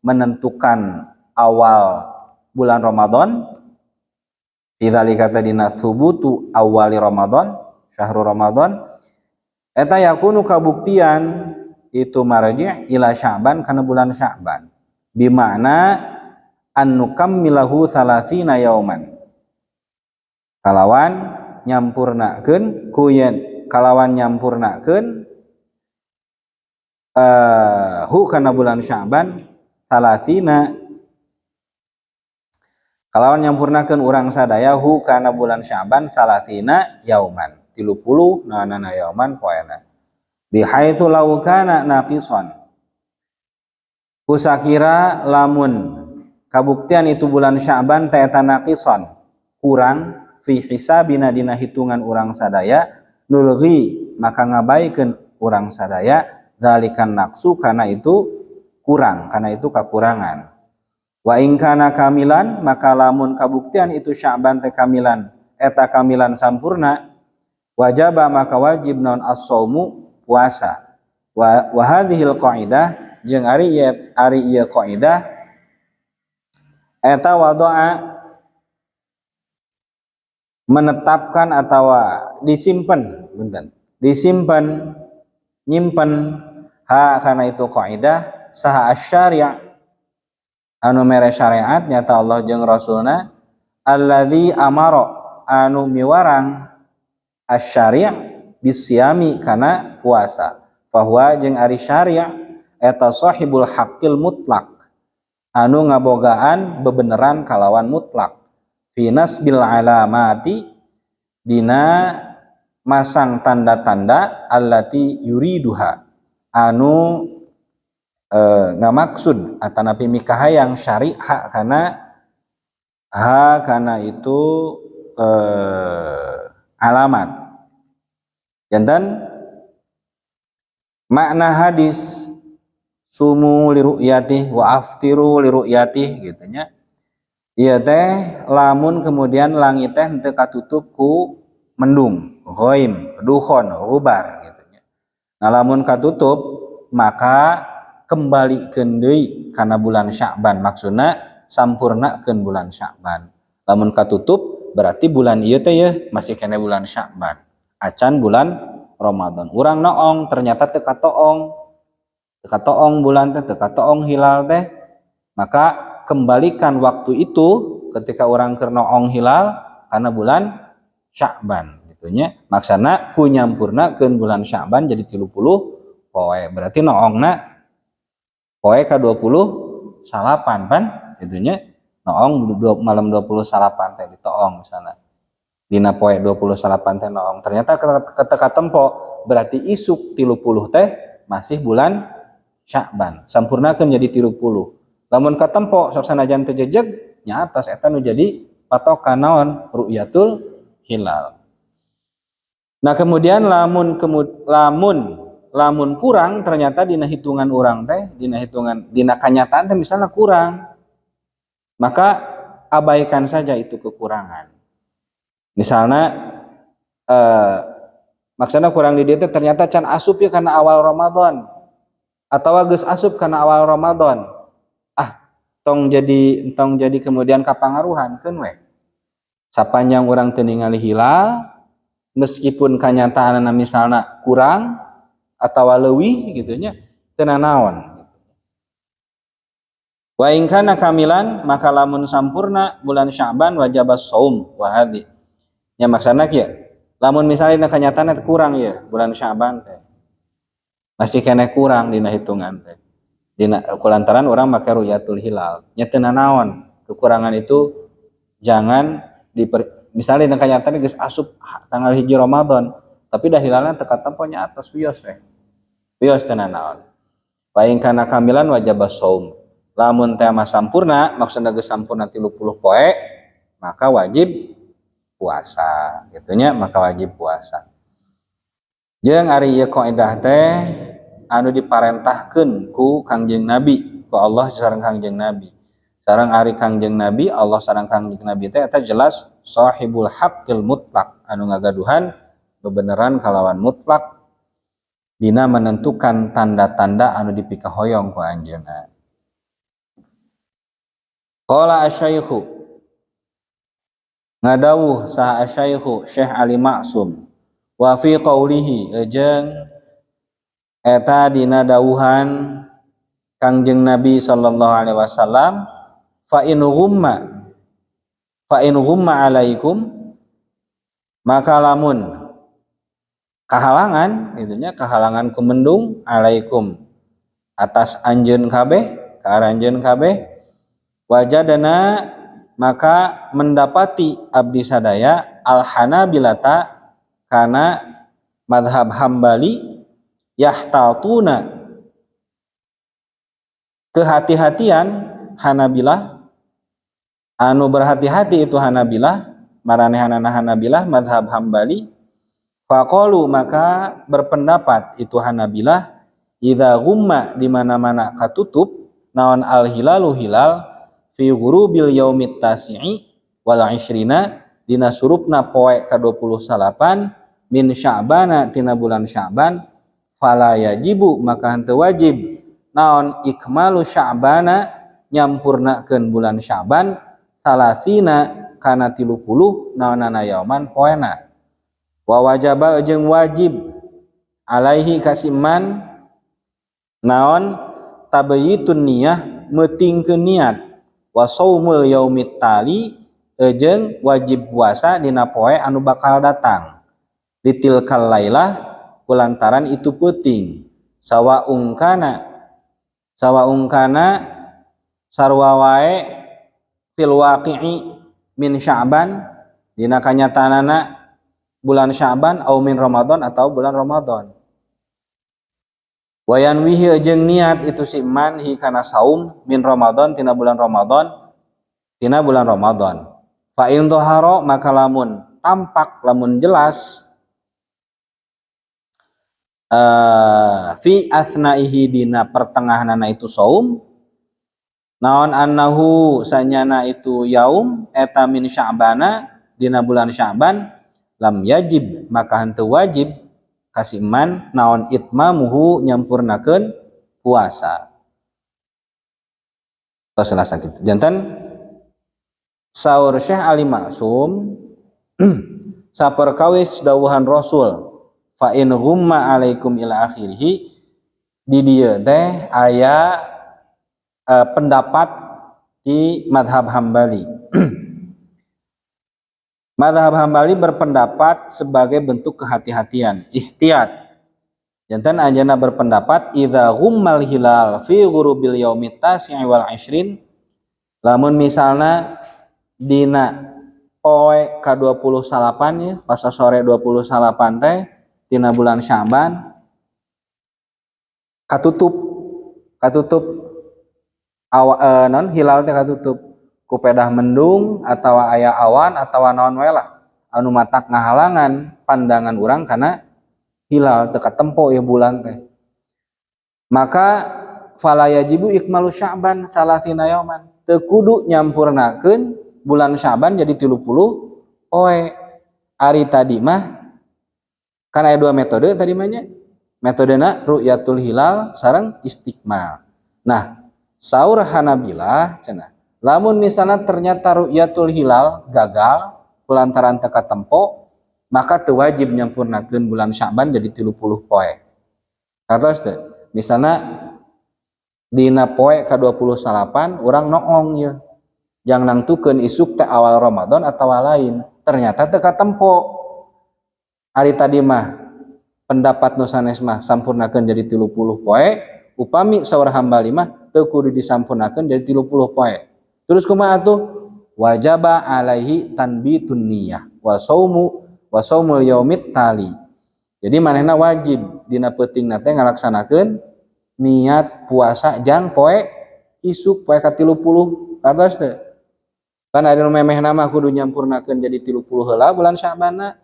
menentukan awal bulan Ramadan fi dzalika tadina subutu awali Ramadan syahrul Ramadan eta yakunu kabuktian itu marji' ila Sya'ban kana bulan Sya'ban bimana an nukammilahu 30 yauman kalawan nyampurnakeun hu kana bulan Sya'ban 30 kalawan nyampurnakeun urang sadaya hu kana bulan Sya'ban 30 yauman 30 naanana yauman poena bihaitsu law kana naqisan kusakira lamun kabuktian itu bulan Sya'ban teh eta naqisan kurang fi hisabina dina hitungan urang sadaya nulghi maka ngabaikeun urang sadaya dzalikan naqsu kana itu kurang kana itu kakurangan wa in kana kamilan maka lamun kabuktian itu Sya'ban teh kamilan eta kamilan sampurna wajaba maka wajib naon as-shaumu puasa wa hadhil qaidah jeung ari ieu qaidah eta wadoa menetapkan atau disimpan nyimpen ha kana itu kaidah saha asy-syari' anu mere syariat nyata Allah jeung rasulna alladzi amara anu miwarang asy-syari' bisyami kana puasa bahwa jeung ari syari' eta sahibul haqqil mutlaq anu ngabogaan bebeneran kalawan mutlak fi nasbil alamati dina masang tanda-tanda allati yuriduha anu ngamaksud atanapi mikahayang syariah kana itu alamat jantan makna hadis sumu liru'yatih wa aftiru liru'yatih gitu nya ieu teh lamun kemudian langit teh henteu katutup ku mendung ghaim dukhon ubar gitu nya nah lamun katutup maka kembalikeun deui kana bulan Sya'ban maksudna sampurnakeun bulan Sya'ban lamun katutup berarti bulan ieu teh ya masih kene bulan Sya'ban acan bulan Ramadan urang noong ternyata teu katoong bulan teh teu katoong hilal teh maka kembalikan waktu itu ketika orang keur noong hilal karena bulan Sya'ban gitu nya maksana ku nyampurnakeun bulan Sya'ban jadi 30 poe berarti noongna poe ka 28 pan gitu nya. Noong malam 28 teh ditoong misalnya. Dina poe 28 teh noong. Ternyata ketika tempo berarti isuk 30 teh masih bulan Sya'ban. Sampurnakeun jadi 30. Lamun katempo sok sanajan teu jejeg nya atos eta nu jadi patokan naon ru'yatul hilal. Nah kemudian lamun kurang ternyata dina hitungan urang teh dina kanyataan teh misalnya kurang, maka abaikan saja itu kekurangan. Misalnya maksudnya kurang di dieu teh ternyata can asup ya karena awal Ramadan atau geus asup karena awal Ramadan. Tong jadi kemudian kapangaruhankeun we. Sapanjang urang teu ningali hilal meskipun kanyataanna misalnya kurang atau leuwih gitu nya teu nanaon. Wa in kana kamilan maka lamun sampurna bulan Sya'ban wajib shaum wa hadhi. Nya maksana kieu. Lamun misalnya kanyataanna kurang ya bulan Sya'ban teh. Masih kena kurang dina hitungan teh. Dina kulantaran orang make ru'yatul hilal. Nya teu nanaon. Kekurangan itu jangan misalnya dina kanyataanna geus asup tanggal 1 Ramadan, tapi dah hilalna teu katempo nya atos wios we. Wios teu nanaon. Wa in kana kamilan wajib shaum. Lamun teh mah sampurna, maksudna geus sampurna 30 poe, maka wajib puasa. Gitunya maka wajib puasa. Jeung ari ieu kaidah teh anu diparentahkeun ku Kangjeng Nabi, ku Allah sareng Kangjeng Nabi. Sareng ari Kangjeng Nabi, Allah sareng Kangjeng Nabi teh eta jelas sahibul haqqil mutlaq, anu ngagaduhan bebeneran kalawan mutlak dina menentukan tanda-tanda anu dipikahoyong ku anjeunna. Qala asy-syaikhu ngadawuh saha asy-syaikhu Syekh Ali Ma'sum wa fi qaulihi jeung eta dina dawuhan Kangjeng Nabi sallallahu alaihi wasallam fa in ghumma alaikum maka lamun kahalangan itunya kahalangan kumendung alaikum atas anjeun kabeh ka aranjeun kabeh wajadana maka mendapati abdi sadaya al hanabilata kana madhab Hambali yahtatuna kehati-hatian Hanabilah anu berhati-hati itu Hanabilah maranehanana Hanabilah madhab Hambali faqalu maka berpendapat itu Hanabilah idza ghumma di mana-mana katutup naon al hilalu hilal fi ghurubil yaumit tasi'i wal 20 dina surupna poe ka-28 min Sya'bana tina bulan Sya'ban fala yajibu maka henteu wajib naon ikmalu Sya'bana nyampurnakeun bulan Sya'ban salasina kana 30 naonana yauman poena wa wajaba jeung wajib alaihi kasiman naon tabayyitun niyah meutingkeun niat wa shaumul yaumit tali jeung wajib puasa dina poe anu bakal datang litilkal lailah kulantaran itu peuting sawa ungkana sarwa wae fil waqi'i min Sya'ban dina kanyatanana bulan Sya'ban au min Ramadan atau bulan Ramadan wayan wihi jeung niat itu si man hi kana saum min Ramadan tina bulan Ramadan fa in dhahara maka lamun tampak lamun jelas fi asnaihi dina pertengahanana itu saum naon annahu sanyana itu yaum eta min Sya'bana dina bulan Sya'ban lam yajib maka henteu wajib kasiman naon itmamuhu nyampurnakeun puasa tos selasa kitu janten saur Syekh Ali Ma'sum saperkawis dawuhan Rasul fa in ghumma alaikum ila akhirih di dieu teh aya pendapat di madhab Hambali. Madhab Hambali berpendapat sebagai bentuk kehati-hatian, ihtiyat. Jantan anjeunna berpendapat idza ghummal hilal fi ghurubil yaumit tasi'i wal 20 Lamun misalna dina poe ka-28 ya, pas sore 28 teh tina bulan Syaban katutup non hilal teh katutup ku pedah mendung atau aya awan atau naon wae lah anu matak ngahalangan pandangan urang karena hilal teu katempo ya bulan teh. Maka fala yajibu ikmalu Sya'ban salasina yauman. Teu kudu nyampurnakeun bulan Sya'ban jadi 30 poe. Ari tadi mah kan aya dua metode tadi mah nya. Metodena ru'yatul hilal sareng istikmal. Nah, saur Hanabilah cenah. Lamun misalnya ternyata ru'yatul hilal gagal kulantaran teu katempo, maka teu wajib nyampurnakeun bulan Sya'ban jadi 30 poe. Kartos teh. Misalnya dina poe ka-28 urang noong ya. Jang nangtukeun isuk teh awal Ramadan atau lain. Ternyata teu katempo. Ari tadi mah pendapat nu sanes mah sampurnakeun jadi 30 poe, upami saur Hambali mah teu kudu disampurnakeun jadi 30 poe. Terus kumaha atuh? Wajaba alaihi tanbitun niyah wa saumul yaumit tali. Jadi manehna wajib dina peutingna teh ngalaksanakeun niat puasa jang poe isuk poe ka-30 kados teh. Kan aya nu memehna mah kudu nyampurnakeun jadi 30 heula bulan Sya'banna.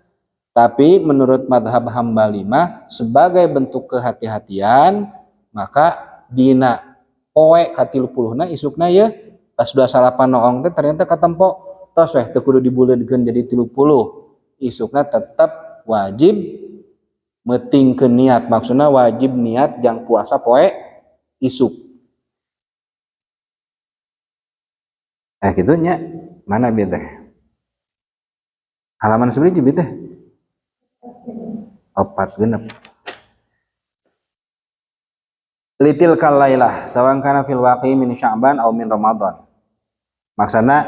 Tapi menurut madhab Hambali mah sebagai bentuk kehati-hatian maka dina poe ka-30na isukna ya pas 28 noong teh ternyata katempo tos weh teu kudu dibuleudkeun jadi 30 isukna tetap wajib meutingkeun niat maksudna wajib niat jang puasa poe isuk. Gitu nya mana bieu teh halaman sabaraha bieu teh 4 genep. Litil kalailah sawang kana fil waqi min Sya'ban aw min Ramadan. Maksudna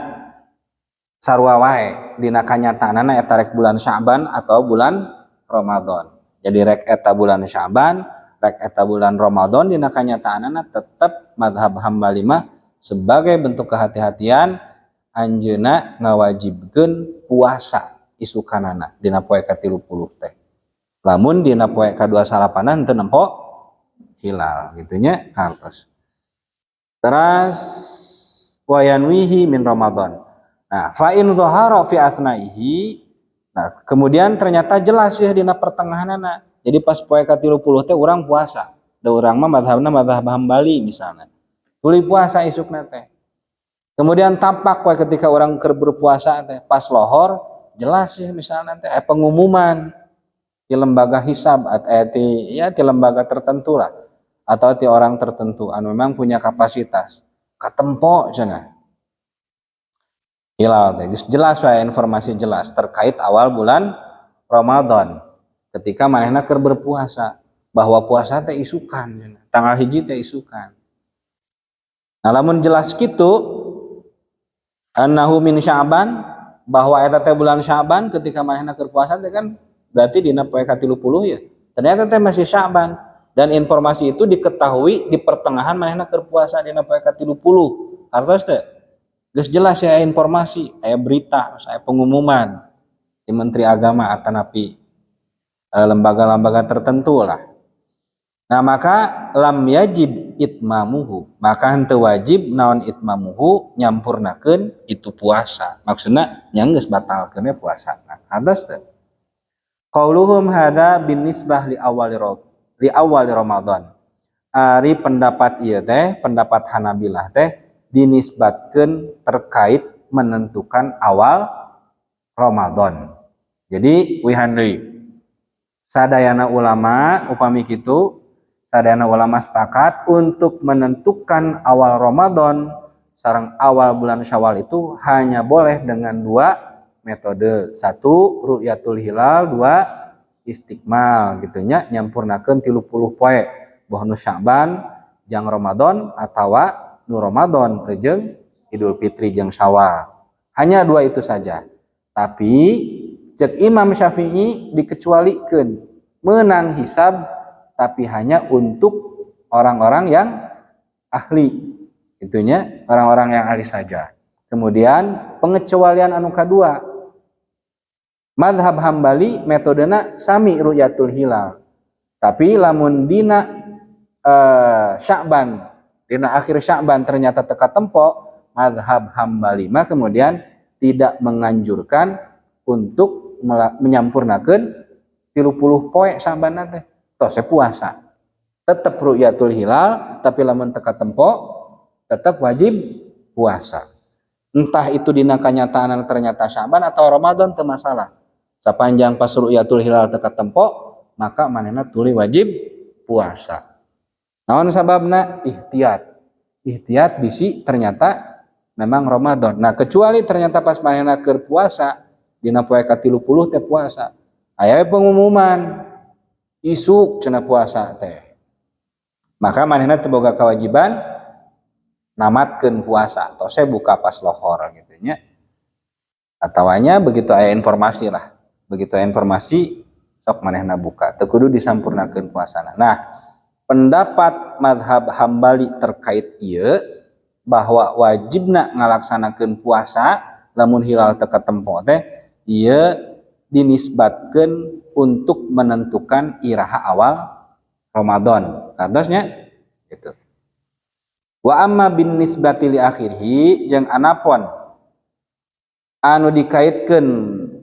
sarua wae dina kanyataanna eta rek bulan Sya'ban atau bulan Ramadan. Jadi rek eta bulan Sya'ban, rek eta bulan Ramadan dina kanyataanna tetep mazhab Hambali mah sebagai bentuk kehati-hatian anjeunna ngawajibkeun puasa isukanana dina poe ka-30 teh. Lamun dina poe ka-28 teu nempo hilal gitunya hartos. Terus wayanwihi min Ramadan. Nah, fa in dhahara fi athnaihi. Nah, kemudian ternyata jelas ya dina pertengahanana. Jadi pas poe ka-30 teh urang puasa. Da urang mah mazhabna mazhab Hambali misalnya. Tuluy puasa isukna teh. Kemudian tampak poe ketika urang keur berpuasa teh pas lohor jelas ya misalnya teh pengumuman di lembaga hisab atau di lembaga tertentu lah atau di orang tertentu anu memang punya kapasitas katempo cenah hilal teh jelas wae informasi jelas terkait awal bulan Ramadan ketika manehna keur berpuasa bahwa puasa teh isukan tanggal hiji teh isukan. Nah lamun jelas kitu annahu min Sya'ban bahwa eta teh bulan Sya'ban ketika manehna keur puasa teh kan berarti dina poe ka-30 ya. Ternyata teh masih Sya'ban dan informasi itu diketahui di pertengahan manehna keur puasa dina poe ka-30. Artos teh geus jelas ya informasi, aya berita, aya pengumuman di Menteri Agama atanapi lembaga-lembaga tertentu lah. Nah, maka lam yajib itmamuhu, maka henteu wajib naon itmamuhu nyampurnakeun itu puasa. Maksudna nya geus batalkeun puasana. Artos teh qauluhum hadza binisbah li awali Ramadan. Ari pendapat ieu teh, pendapat Hanabilah teh dinisbatkeun terkait menentukan awal Ramadan. Jadi wihan deui. Sadayana ulama upami kitu, sadayana ulama sepakat untuk menentukan awal Ramadan sareng awal bulan Syawal itu hanya boleh dengan dua metode. Satu ru'yatul hilal, dua istikmal gitunya nyampurnakeun 30 poe boh nu Sya'ban jang Ramadan atawa nu Ramadan jeung Idul Fitri jeung Syawal. Hanya dua itu saja. Tapi cek Imam Syafi'i dikecualikeun menang hisab tapi hanya untuk orang-orang yang ahli itunya orang-orang yang ahli saja. Kemudian pengecualian anu kadua, madhab Hambali metodena sami ru'yatul hilal, tapi lamun dina Sya'ban, dina akhir Sya'ban ternyata teka tempo, madhab Hambali mah kemudian tidak menganjurkan untuk menyampurnakeun 30 poe Sya'ban teh tos puasa, tetap ru'yatul hilal, tapi lamun teka tempo tetap wajib puasa. Entah itu dina kanyataan ternyata Sya'ban atau Ramadan teu masalah. Sapanjang pas ru'yatul hilal teka tempo, maka manehna tuluy wajib puasa. Naon sababna? Ihtiyat. Ihtiyat bisi ternyata memang Ramadan. Nah, kecuali ternyata pas manehna keur puasa dina poe ka-30 teh puasa. Aya pengumuman isuk cenah puasa teh. Maka manehna teu boga kewajiban namatkeun puasa, atau saya buka pas lohor gitu nya. Atawanya begitu aya informasi lah. Begitu aya informasi sok manehna buka. Teu kudu disampurnakeun puasana. Nah, pendapat madhab Hambali terkait ieu bahwa wajibna ngalaksanakeun puasa lamun hilal teu katempo teh ieu dinisbatkeun untuk menentukan iraha awal Ramadan. Kardosnya gitu. Wa amma bin nisbati li akhirhi jeung anapun anu dikaitkeun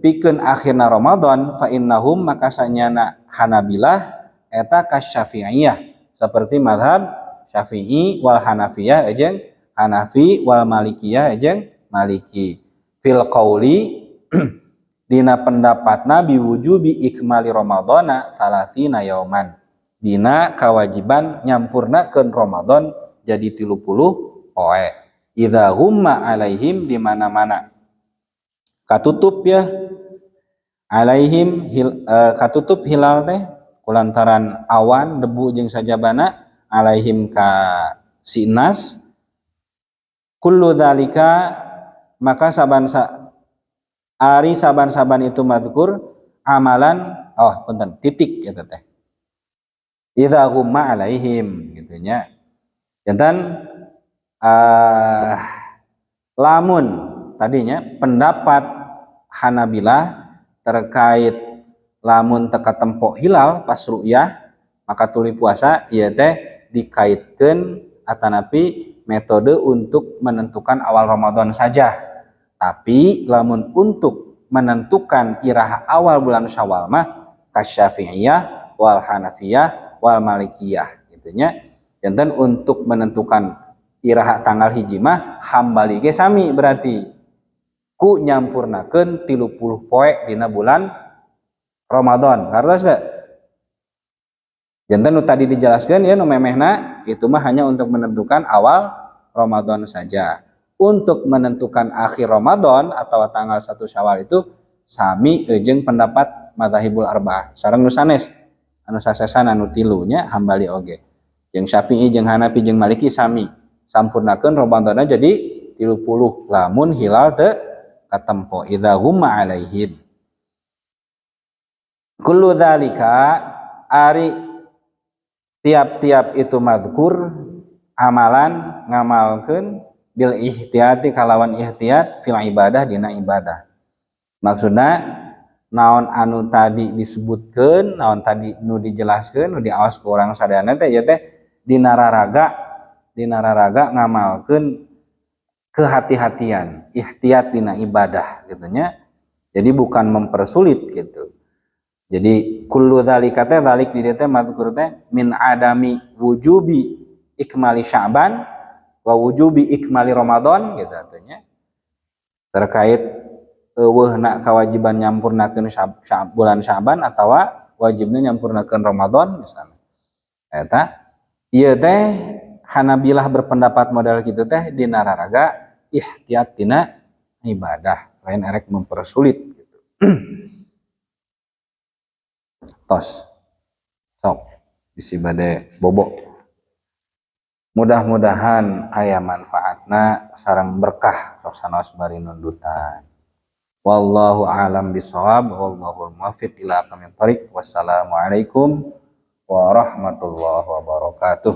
pikeun akhirna Ramadan fa innahum maka sanyana Hanabilah eta kasyafi'iyah seperti mazhab Syafi'i wal Hanafiyah jeung Hanafi wal Malikiyah jeung Maliki fil qauli dina pendapatna biwujubi ikmali Ramadana salasina yauman dina kewajiban nyampurnakeun Ramadan jadi 30 poe. Idza humma alaihim di mana-mana katutup ya alaihim katutup hilal teh kulantaran awan debu jeung sajabana alaihim ka sinas kullu dzalika maka saban-saban itu mazkur amalan punten titik eta teh idza humma alaihim gitu nya. Jantan lamun tadinya pendapat Hanabilah terkait lamun teka tempo hilal pas ru'yah maka tuluy puasa ieu teh dikaitkeun atanapi metode untuk menentukan awal Ramadan saja. Tapi lamun untuk menentukan iraha awal bulan Syawal mah kasyafi'iyah wal Hanafiyah wal Malikiyah gitu nya. Jantan untuk menentukan iraha tanggal hiji mah Hambali ge sami berarti ku nyampurnakeun 30 poe dina bulan Ramadan. Kartos teh. Jantan nu tadi dijelaskeun ya nu memehna itu mah hanya untuk menentukan awal Ramadan saja. Untuk menentukan akhir Ramadan atau tanggal 1 Syawal itu sami jeung pendapat madzhabul arba'ah. Sareng nu sanes anu sasesana nu tilu nya Hambali oge. Jeung Syafi'i jeung Hanafi jeung Maliki sami sampurnakeun Ramadanna jadi 30 lamun hilal teu katempo idza humma alaihim kullu dzalika ari tiap-tiap itu mazkur amalan ngamalkeun bil ihtiyati kalawan ihtiyat fil ibadah dina ibadah. Maksudna naon anu tadi disebutkeun naon tadi nu dijelaskeun nu diaos ku urang sadayana teh ieu teh dina raraga ngamalkeun kehati-hatian, ihtiyat dina ibadah gitu nya. Jadi bukan mempersulit gitu. Jadi kullu dzalika teh dzalik di dieu teh mazkur teh min adami wujubi ikmali Sya'ban wa wujubi ikmali Ramadan gitu artinya. Terkait eueuhna kewajiban nyampurnakeun bulan Sya'ban atawa wajibna nyampurnakeun Ramadan misalnya. Eta ieu teh Hanabilah berpendapat model gitu teh dina raraga ihtiyat dina ibadah lain erek mempersulit gitu. Tos sok bisi bade bobo mudah-mudahan aya manfaatna sareng berkah sok sanaos bari nundutan. Wallahu a'lam bishawab wallahul muwaffiq ila aqwamit thoriq. Wassalamualaikum warahmatullahi wabarakatuh.